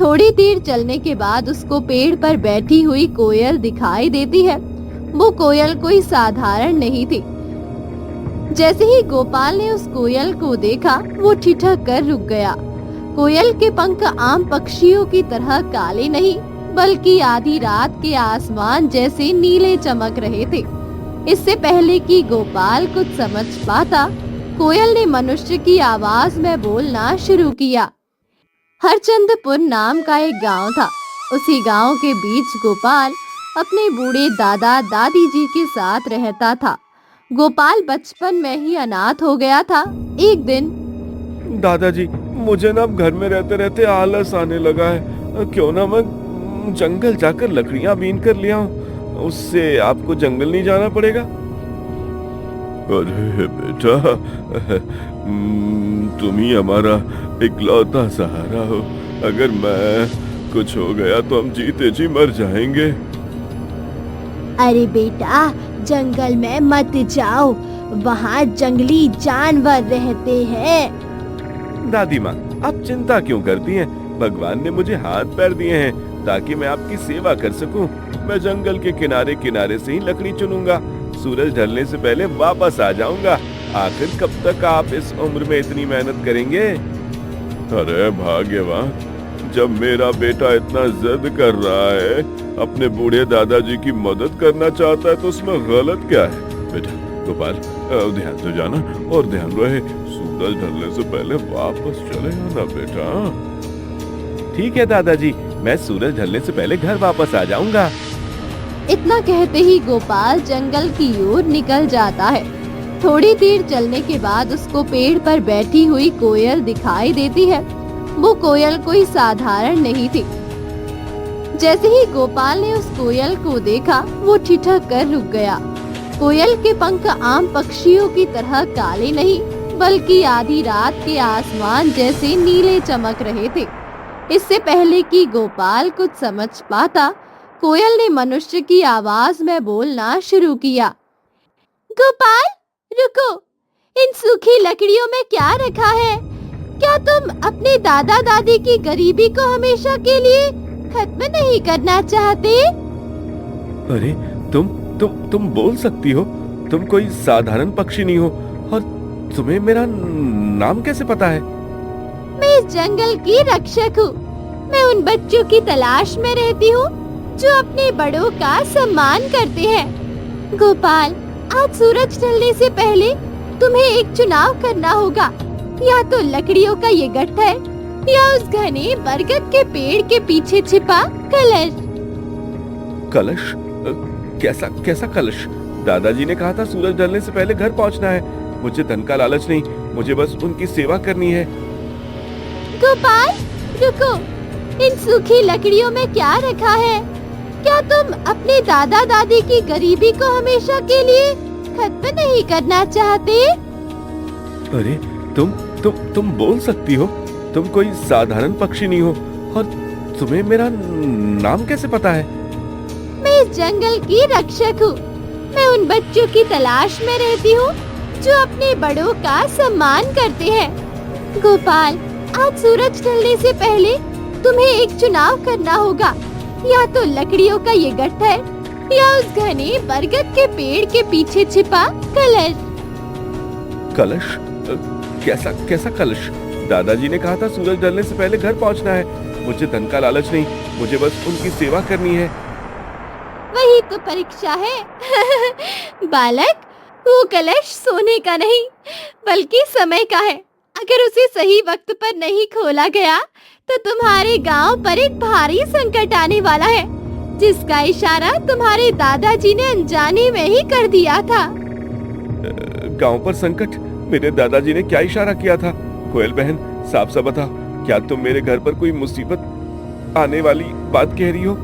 थोड़ी देर चलने के बाद उसको पेड़ पर बैठी हुई कोयल दिखाई देती है। वो कोयल कोई साधारण नहीं थी। जैसे ही गोपाल ने उस कोयल को देखा, वो ठिठक कर रुक गया। कोयल के पंख आम पक्षियों की तरह काले नहीं, बल्कि आधी रात के आसमान जैसे नीले चमक रहे थे। इससे पहले कि गोपाल कुछ समझ पाता, कोयल ने मनुष्य की आवाज में बोलना शुरू किया। हरचंदपुर नाम का एक गांव था। उसी गांव के बीच गोपाल अपने बूढ़े दादा दादी जी के साथ रहता था। गोपाल बचपन में ही अनाथ हो गया था। एक दिन, दादाजी, मुझे ना अब घर में रहते रहते आलस आने लगा है। क्यों ना मैं जंगल जाकर लकड़ियां बीन कर ले आऊं, उससे आपको जंगल नहीं जाना पड़ेगा। अरे बेटा, तुम ही हमारा इकलौता सहारा हो। अगर मैं कुछ हो गया तो हम जीते जी मर जाएंगे। अरे बेटा, जंगल में मत जाओ, वहाँ जंगली जानवर रहते हैं। दादी माँ, आप चिंता क्यों करती हैं? भगवान ने मुझे हाथ पैर दिए हैं ताकि मैं आपकी सेवा कर सकूं। मैं जंगल के किनारे किनारे से ही लकड़ी चुनूंगा। सूरज ढलने से पहले वापस आ जाऊंगा। आखिर कब तक आप इस उम्र में इतनी मेहनत करेंगे? अरे भाग्यवान, जब मेरा बेटा इतना जिद कर रहा है, अपने बूढ़े दादाजी की मदद करना चाहता है, तो उसमें गलत क्या है? बेटा गोपाल, ध्यान से जाना और ध्यान रहे, सूरज ढलने से पहले वापस चले आना बेटा। ठीक है दादाजी, मैं सूरज ढलने से पहले घर वापस आ जाऊंगा। इतना कहते ही गोपाल जंगल की ओर निकल जाता है। थोड़ी देर चलने के बाद उसको पेड़ पर बैठी हुई कोयल दिखाई देती है। वो कोयल कोई साधारण नहीं थी। जैसे ही गोपाल ने उस कोयल को देखा, वो ठिठक कर रुक गया। कोयल के पंख आम पक्षियों की तरह काले नहीं, बल्कि आधी रात के आसमान जैसे नीले चमक रहे थे। इससे पहले कि गोपाल कुछ समझ पाता, कोयल ने मनुष्य की आवाज में बोलना शुरू किया। गोपाल, रुको, इन सूखी लकड़ियों में क्या रखा है? क्या तुम अपने दादा दादी की गरीबी को हमेशा के लिए खत्म नहीं करना चाहते? अरे तुम बोल सकती हो। तुम कोई साधारण पक्षी नहीं हो, और तुम्हें मेरा नाम कैसे पता है? मैं इस जंगल की रक्षक हूँ। मैं उन बच्चों की तलाश में रहती हूँ जो अपने बड़ों का सम्मान करते हैं। गोपाल, आज सूरज ढलने से पहले तुम्हें एक चुनाव करना होगा। या तो लकड़ियों का ये गट्ठर है, या उस घने बरगद के पेड़ के पीछे छिपा कलश। कलश? कैसा कलश? दादाजी ने कहा था सूरज ढलने से पहले घर पहुंचना है। मुझे धन का लालच नहीं, मुझे बस उनकी सेवा करनी है। गोपाल, रुको, इन सूखी लकड़ियों में क्या रखा है? क्या तुम अपने दादा दादी की गरीबी को हमेशा के लिए खत्म नहीं करना चाहते? अरे तुम बोल सकती हो। तुम कोई साधारण पक्षी नहीं हो, और तुम्हें मेरा नाम कैसे पता है? मैं इस जंगल की रक्षक हूँ। मैं उन बच्चों की तलाश में रहती हूँ जो अपने बड़ों का सम्मान करते हैं। गोपाल, आज सूरज ढलने से पहले तुम्हें एक चुनाव करना होगा। या तो लकड़ियों का ये गट्ठर, या उस घने बरगद के पेड़ के पीछे छिपा कलश। कलश? कैसा कलश? दादाजी ने कहा था सूरज ढलने से पहले घर पहुंचना है। मुझे धन का लालच नहीं, मुझे बस उनकी सेवा करनी है। वही तो परीक्षा है बालक। वो कलश सोने का नहीं, बल्कि समय का है। अगर उसे सही वक्त पर नहीं खोला गया, तो तुम्हारे गांव पर एक भारी संकट आने वाला है, जिसका इशारा तुम्हारे दादाजी ने अनजाने में ही कर दिया था। गांव पर संकट? मेरे दादाजी ने क्या इशारा किया था? कोयल बहन, साफ सा बता, क्या तुम मेरे घर पर कोई मुसीबत आने वाली बात कह रही हो?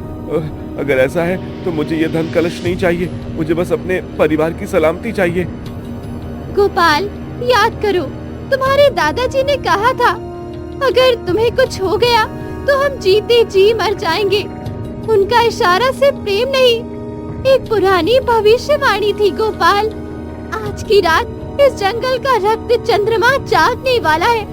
अगर ऐसा है तो मुझे ये धन कलश नहीं चाहिए, मुझे बस अपने परिवार की सलामती चाहिए। गोपाल, याद करो, तुम्हारे दादाजी ने कहा था, अगर तुम्हें कुछ हो गया तो हम जीते जी मर जाएंगे। उनका इशारा सिर्फ प्रेम नहीं, एक पुरानी भविष्यवाणी थी। गोपाल, आज की रात इस जंगल का रक्त चंद्रमा जागने वाला है।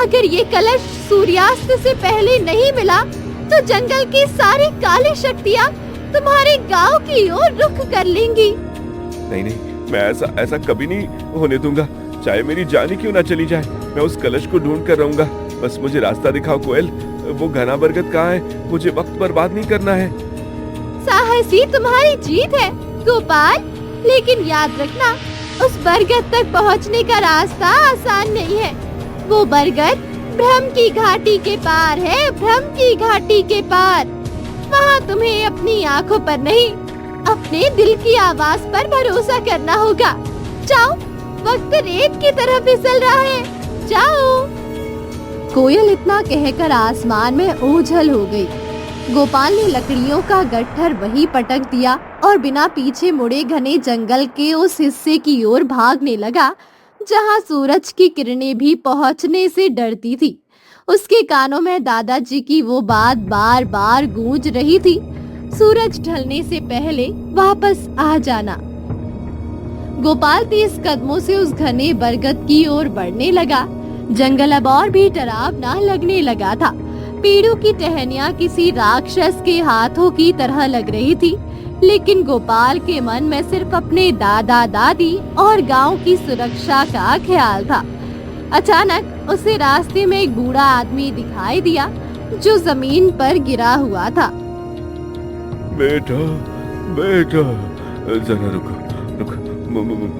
अगर ये कलश सूर्यास्त से पहले नहीं मिला तो जंगल की सारी काली शक्तियाँ तुम्हारे गांव की ओर रुख कर लेंगी। नहीं नहीं, मैं ऐसा कभी नहीं होने दूंगा। चाहे मेरी जान ही क्यों ना चली जाए, मैं उस कलश को ढूंढ कर रहूंगा। बस मुझे रास्ता दिखाओ कोयल, वो घना बरगद कहाँ है? मुझे वक्त बर्बाद नहीं करना है। साहसी तुम्हारी जीत है गोपाल, लेकिन याद रखना उस बरगद तक पहुंचने का रास्ता आसान नहीं है। वो बरगद भ्रम की घाटी के पार है, भ्रम की घाटी के पार। वहाँ तुम्हें अपनी आंखों पर नहीं, अपने दिल की आवाज पर भरोसा करना होगा। जाओ, वक्त रेत की तरह फिसल रहा है, जाओ। कोयल इतना कहकर आसमान में ओझल हो गई। गोपाल ने लकड़ियों का गट्ठर वहीं पटक दिया और बिना पीछे मुड़े घने जंगल के उस हिस्से की ओर भागने लगा जहां सूरज की किरणें भी पहुंचने से डरती थी। उसके कानों में दादाजी की वो बात बार बार गूंज रही थी, सूरज ढलने से पहले वापस आ जाना। गोपाल तेज कदमों से उस घने बरगद की ओर बढ़ने लगा। जंगल अब और भी डरावना लगने लगा था। पेड़ों की टहनियां किसी राक्षस के हाथों की तरह लग रही थी, लेकिन गोपाल के मन में सिर्फ अपने दादा दादी और गांव की सुरक्षा का ख्याल था। अचानक उसे रास्ते में एक बूढ़ा आदमी दिखाई दिया जो जमीन पर गिरा हुआ था। बेटा बेटा, जरा रुको,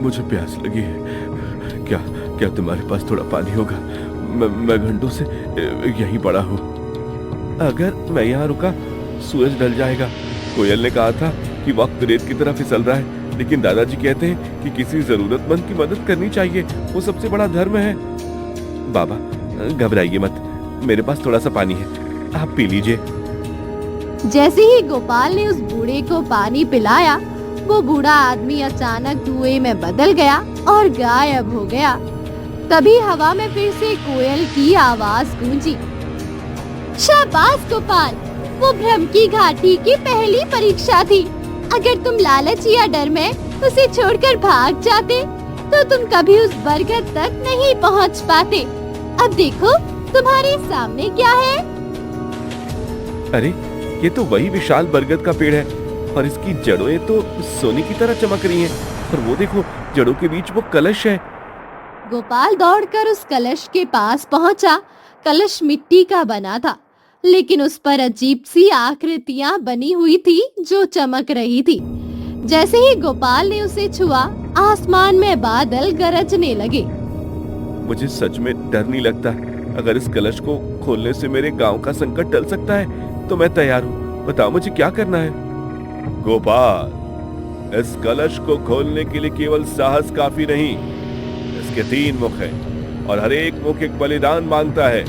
मुझे प्यास लगी है। क्या तुम्हारे पास थोड़ा पानी होगा? मैं घंटों से यहीं पड़ा हूँ। अगर मैं यहाँ रुका सूरज ढल जाएगा। कोयल ने कहा था कि वक्त रेत की तरह फिसल रहा है, लेकिन दादाजी कहते हैं कि किसी जरूरतमंद की मदद करनी चाहिए, वो सबसे बड़ा धर्म है। बाबा घबराइए मत, मेरे पास थोड़ा सा पानी है, आप पी लीजिए। जैसे ही गोपाल ने उस बूढ़े को पानी पिलाया, वो बूढ़ा आदमी अचानक धुएं में बदल गया और गायब हो गया। तभी हवा में फिर से कोयल की आवाज गूंजी। शाबाश गोपाल, वो भ्रम की घाटी की पहली परीक्षा थी। अगर तुम लालच या डर में उसे छोड़कर भाग जाते तो तुम कभी उस बरगद तक नहीं पहुंच पाते। अब देखो तुम्हारे सामने क्या है। अरे ये तो वही विशाल बरगद का पेड़ है और इसकी जड़ों तो सोने की तरह चमक रही हैं। और वो देखो, जड़ों के बीच वो कलश है। गोपाल दौड़कर उस कलश के पास पहुंचा। कलश मिट्टी का बना था, लेकिन उस पर अजीब सी आकृतियां बनी हुई थी जो चमक रही थी। जैसे ही गोपाल ने उसे छुआ, आसमान में बादल गरजने लगे। मुझे सच में डर नहीं लगता। अगर इस कलश को खोलने से मेरे गांव का संकट टल सकता है तो मैं तैयार हूँ। बताओ मुझे क्या करना है। गोपाल, इस कलश को खोलने के लिए केवल साहस काफी नहीं, इसके 3 मुख हैं और हर एक मुख एक बलिदान मांगता है।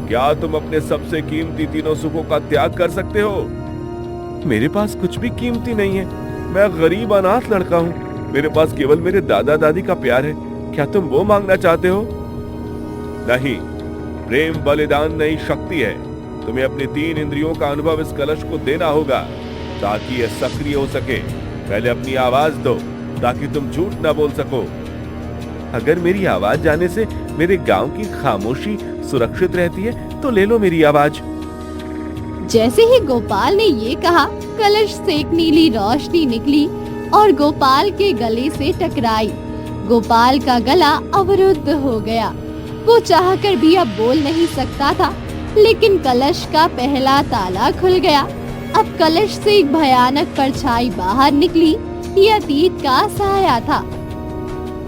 क्या तुम अपने सबसे कीमती 3 सुखों का त्याग कर सकते हो? मेरे पास कुछ भी कीमती नहीं है। मैं गरीब अनाथ लड़का हूँ। मेरे पास केवल मेरे दादा दादी का प्यार है। क्या तुम वो मांगना चाहते हो? नहीं, प्रेम बलिदान नहीं, शक्ति है। तुम्हें अपनी 3 इंद्रियों का अनुभव इस कलश को देना होगा ताकि यह सक्रिय हो सके। पहले अपनी आवाज दो ताकि तुम झूठ ना बोल सको। अगर मेरी आवाज जाने से मेरे गांव की खामोशी सुरक्षित रहती है तो ले लो मेरी आवाज। जैसे ही गोपाल ने ये कहा, कलश से एक नीली रोशनी निकली और गोपाल के गले से टकराई। गोपाल का गला अवरुद्ध हो गया। वो चाहकर भी अब बोल नहीं सकता था, लेकिन कलश का पहला ताला खुल गया। अब कलश से एक भयानक परछाई बाहर निकली। ये अतीत का साया था।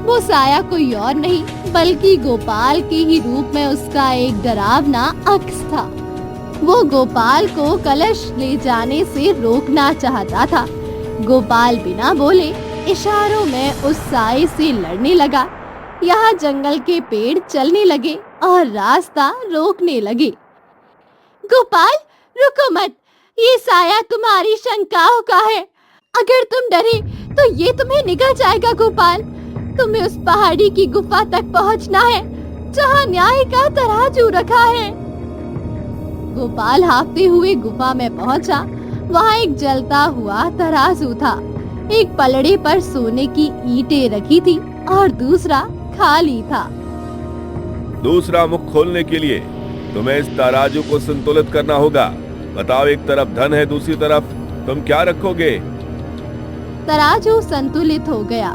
वो साया कोई और नहीं बल्कि गोपाल के ही रूप में उसका एक डरावना अक्स था। वो गोपाल को कलश ले जाने से रोकना चाहता था। गोपाल बिना बोले इशारों में उस साए से लड़ने लगा। यहाँ जंगल के पेड़ चलने लगे और रास्ता रोकने लगे। गोपाल रुको मत, ये साया तुम्हारी शंकाओं का है। अगर तुम डरे तो ये तुम्हें निगल जाएगा। गोपाल, तुम्हें उस पहाड़ी की गुफा तक पहुंचना है जहां न्याय का तराजू रखा है। गोपाल हाँफते हुए गुफा में पहुंचा। वहां एक जलता हुआ तराजू था। एक पलड़े पर सोने की ईंटें रखी थी और दूसरा खाली था। दूसरा मुख खोलने के लिए तुम्हें इस तराजू को संतुलित करना होगा। बताओ, एक तरफ धन है, दूसरी तरफ तुम क्या रखोगे? तराजू संतुलित हो गया।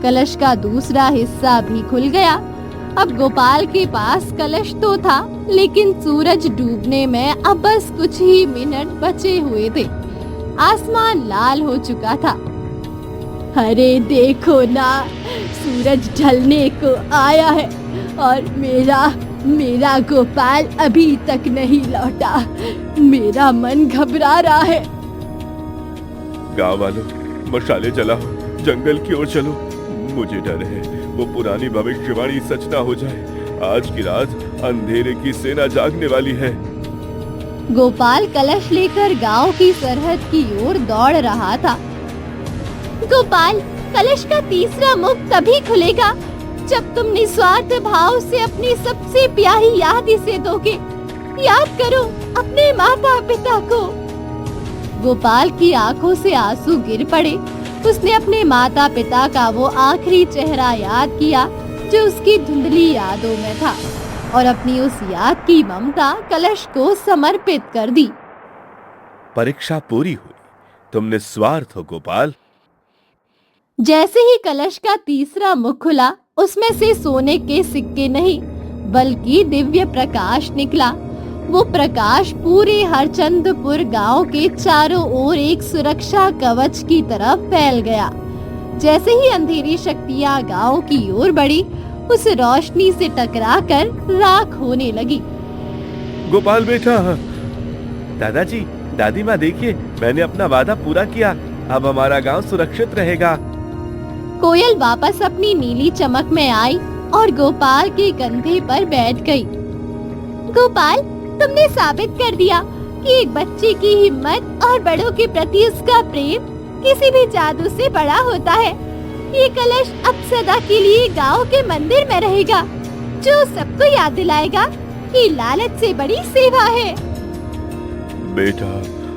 कलश का दूसरा हिस्सा भी खुल गया। अब गोपाल के पास कलश तो था, लेकिन सूरज डूबने में अब बस कुछ ही मिनट बचे हुए थे। आसमान लाल हो चुका था। अरे देखो ना, सूरज ढलने को आया है और मेरा गोपाल अभी तक नहीं लौटा। मेरा मन घबरा रहा है। गाँव वालों, मशाले जलाओ, जंगल की ओर चलो। मुझे डर है वो पुरानी भविष्यवाणी सच ना हो जाए। आज की रात अंधेरे की सेना जागने वाली है। गोपाल कलश लेकर गांव की सरहद की ओर दौड़ रहा था। गोपाल, कलश का तीसरा मुख तभी खुलेगा जब तुम निस्वार्थ भाव से अपनी सबसे प्यारी याद इसे दोगे। याद करो अपने माता पिता को। गोपाल की आंखों से आंसू गिर पड़े। उसने अपने माता पिता का वो आखिरी चेहरा याद किया जो उसकी धुंधली यादों में था, और अपनी उस याद की ममता कलश को समर्पित कर दी। परीक्षा पूरी हुई, तुम निस्वार्थ हो गोपाल। जैसे ही कलश का तीसरा मुख खुला, उसमें से सोने के सिक्के नहीं बल्कि दिव्य प्रकाश निकला। वो प्रकाश पूरे हरचंदपुर गांव के चारों ओर एक सुरक्षा कवच की तरफ फैल गया। जैसे ही अंधेरी शक्तियां गांव की ओर बढ़ी, उस रोशनी से टकराकर राख होने लगी। गोपाल बेटा, दादाजी, दादी माँ, देखिए, मैंने अपना वादा पूरा किया। अब हमारा गांव सुरक्षित रहेगा। कोयल वापस अपनी नीली चमक में आई और गोपाल के कंधे पर बैठ गई। गोपाल, तुमने साबित कर दिया कि एक बच्चे की हिम्मत और बड़ों के प्रति उसका प्रेम किसी भी जादू से बड़ा होता है। ये कलश अब सदा के लिए गांव के मंदिर में रहेगा, जो सबको याद दिलाएगा कि लालच से बड़ी सेवा है। बेटा,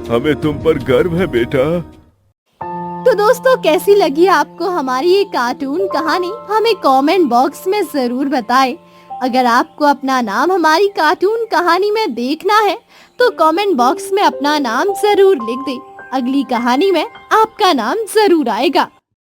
हमें तुम पर गर्व है बेटा। तो दोस्तों, कैसी लगी आपको हमारी ये कार्टून कहानी? हमें कमेंट बॉक्स में जरूर बताएं। अगर आपको अपना नाम हमारी कार्टून कहानी में देखना है तो कमेंट बॉक्स में अपना नाम जरूर लिख दें। अगली कहानी में आपका नाम जरूर आएगा।